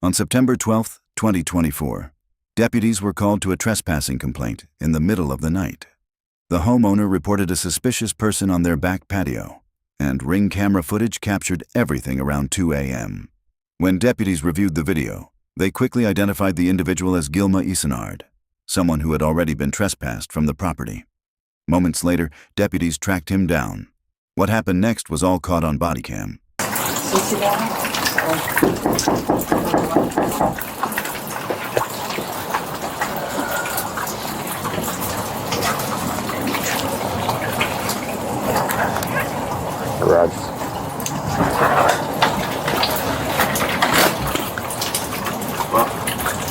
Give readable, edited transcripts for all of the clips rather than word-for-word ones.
On September 12, 2024, deputies were called to a trespassing complaint in the middle of the night. The homeowner reported a suspicious person on their back patio, and Ring camera footage captured everything around 2 a.m. When deputies reviewed the video, they quickly identified the individual as Gilma Isenard, someone who had already been trespassed from the property. Moments later, deputies tracked him down. What happened next was all caught on bodycam. Garage.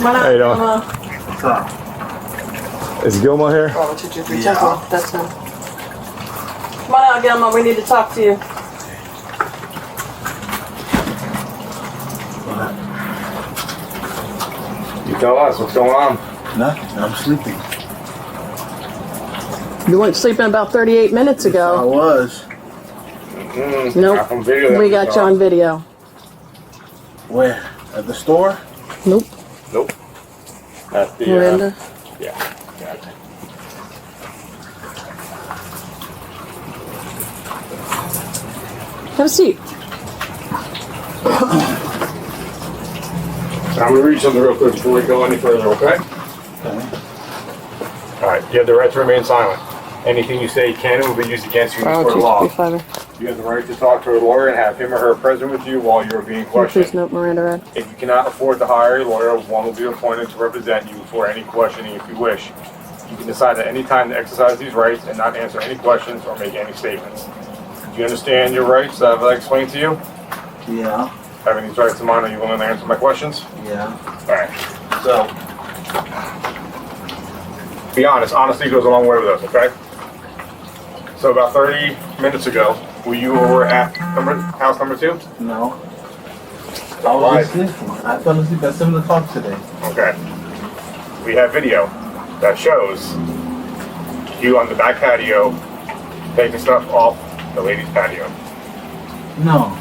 How you doing? What's up? Is Gilma here? Oh, 1, 2, 3, 4, yeah. That's him. Come on out, Gilma. We need to talk to you. You tell us what's going on. Nothing. I'm sleeping. You weren't sleeping about 38 minutes ago. I was. Nope. We got you on video. Where? At the store? Nope. Nope. At the Miranda? Yeah. Got it. Have a seat. I'm going to read something real quick before we go any further, okay? All right. You have the right to remain silent. Anything you say can and will be used against you in court of law. You have the right to talk to a lawyer and have him or her present with you while you are being questioned. Please note Miranda read. If you cannot afford to hire a lawyer, one will be appointed to represent you for any questioning if you wish. You can decide at any time to exercise these rights and not answer any questions or make any statements. Do you understand your rights that I've explained to you? Yeah. Having these rights in mind, are you willing to answer my questions? Yeah. Alright. So, be honest. Honesty goes a long way with us, okay? So about 30 minutes ago, were you over at house number 2? No. I was just sleeping. I fell asleep at 7 o'clock today. Okay. We have video that shows you on the back patio taking stuff off the ladies' patio. No.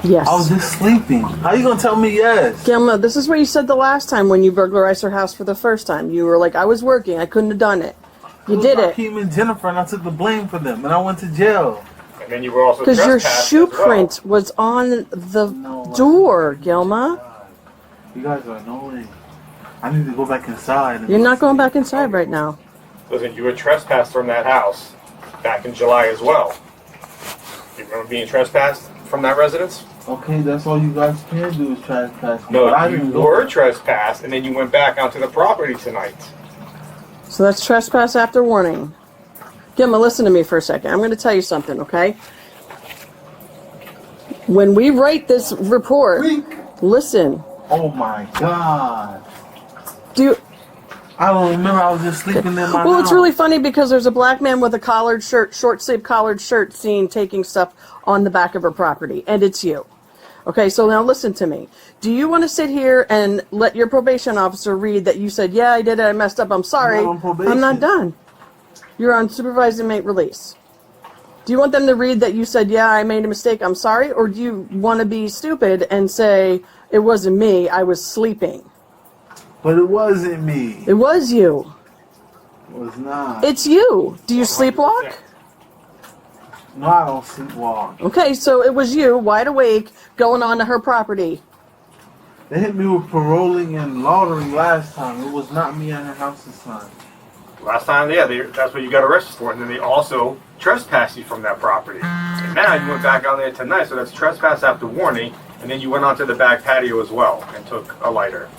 Yes. I was just sleeping. How you gonna tell me yes? Gilma, this is what you said the last time when you burglarized her house for the first time. You were like, I was working. I couldn't have done it. You did it. Hakeem and Jennifer, and I took the blame for them, and I went to jail. And then you were also because your trespassed shoe as well. print was on the door, Gilma. You guys are annoying. I need to go back inside. You're not going back inside right now. Listen, you were trespassed from that house back in July as well. You remember being trespassed from that residence? Okay, that's all you guys can do is trespass. No, you were trespassed, and then you went back onto the property tonight. So that's trespass after warning. Gilma, listen to me for a second. I'm going to tell you something, okay? When we write this report, listen. Oh my God. I don't remember. I was just sleeping in my house. Well, it's really funny because there's a black man with a collared shirt, short-sleeved collared shirt seen taking stuff on the back of her property, and it's you. Okay, so now listen to me. Do you want to sit here and let your probation officer read that you said, yeah, I did it, I messed up, I'm sorry. I'm not on probation. I'm not done. You're on supervised inmate release. Do you want them to read that you said, yeah, I made a mistake, I'm sorry? Or do you want to be stupid and say, it wasn't me, I was sleeping? But it wasn't me. It was you. It was not. It's you. Do you sleepwalk? No, I don't sleepwalk. Okay, so it was you, wide awake, going on to her property. They hit me with paroling and laundering last time. It was not me at her house this time. Last time, yeah, that's what you got arrested for, and then they also trespassed you from that property. And now you went back out there tonight, so that's trespass after warning, and then you went onto the back patio as well and took a lighter.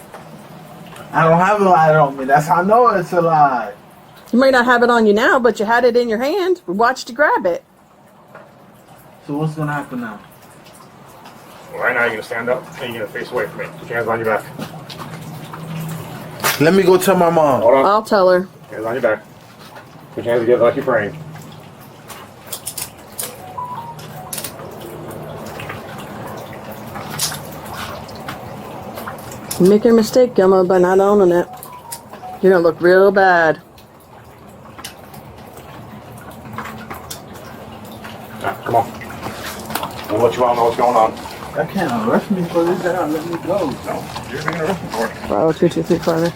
I don't have a lighter on me. That's how I know it's a lie. You might not have it on you now, but you had it in your hand. We watched you grab it. So what's going to happen now? Well, right now you're going to stand up and you're going to face away from me. Put your hands on your back. Let me go tell my mom. Hold on. I'll tell her. Hands on your back. Put your hands together like you're praying. You're making a mistake, Gilma, by not owning it. You're going to look real bad. Right, come on. We'll let you all know what's going on. I can't arrest me for this. They don't let me go. No, you're being arrested for it. Bravo 2235.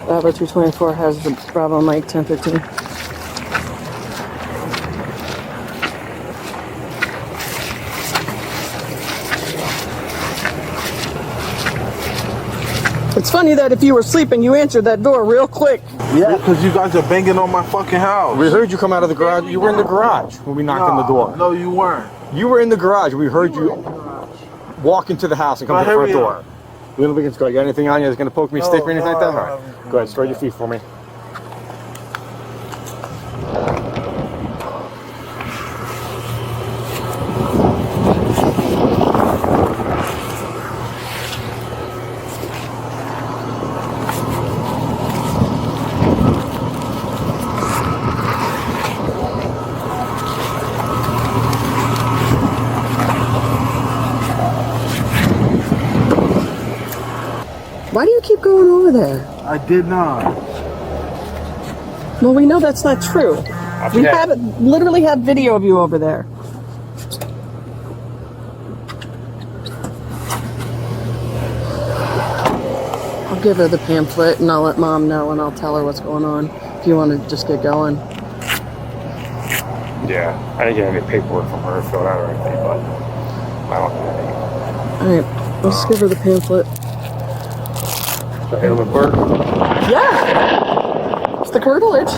Bravo 224 has the Bravo Mike 1015. It's funny that if you were sleeping, you answered that door real quick. Yeah, because you guys are banging on my fucking house. We heard you come out of the garage. You were in the garage when we knocked on the door. No, you weren't. You were in the garage. We heard you walk into the house and come to the front door. Little Beacon's go. You got anything on you that's going to poke me, stick me, anything like that? All right. Go ahead, spread your feet for me. Why do you keep going over there? I did not. Well, we know that's not true. We literally have video of you over there. I'll give her the pamphlet and I'll let Mom know and I'll tell her what's going on. If you want to just get going. Yeah, I didn't get any paperwork from her filled out or anything, but I don't have any. Alright, let's give her the pamphlet. So, Gilma Burke? Yeah! It's the curtilage.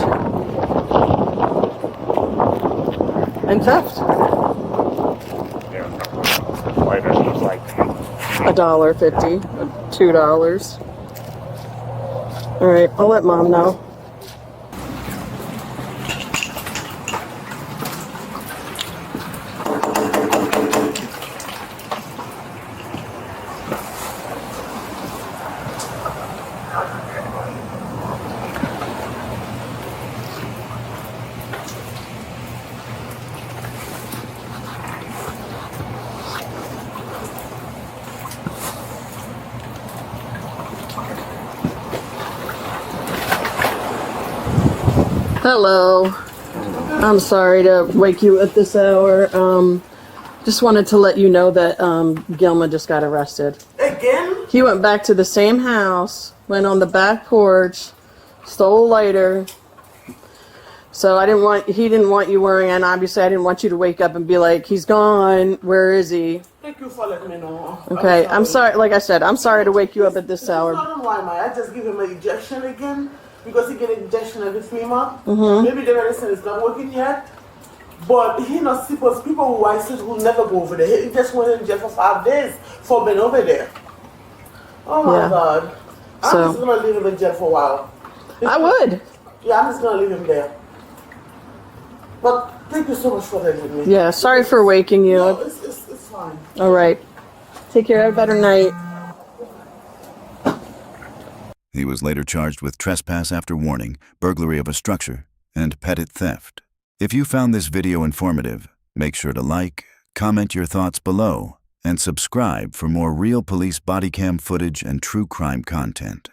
And theft. Yeah. Later, it was like $1.50, $2. Alright, I'll let Mom know. Hello. I'm sorry to wake you at this hour. Just wanted to let you know that Gilma just got arrested. Again? He went back to the same house, went on the back porch, stole a lighter. So he didn't want you worrying, and obviously I didn't want you to wake up and be like, he's gone, where is he? Thank you for letting me know. Okay, I'm sorry, like I said, I'm sorry to wake you up at this hour. I don't know why, I just give him an injection again because he get an injection every 3 months. Mm-hmm. Maybe the medicine is not working yet. But he not supposed people who I said who never go over there. He just went in jail for 5 days for being over there. Oh my God. I'm just gonna leave him in jail for a while. I would. Yeah, I'm just gonna leave him there. But thank you so much for letting me. Yeah, sorry for waking you. No, it's fine. All right. Take care. Have a better night. He was later charged with trespass after warning, burglary of a structure, and Petit Theft. If you found this video informative, make sure to like, comment your thoughts below, and subscribe for more real police body cam footage and true crime content.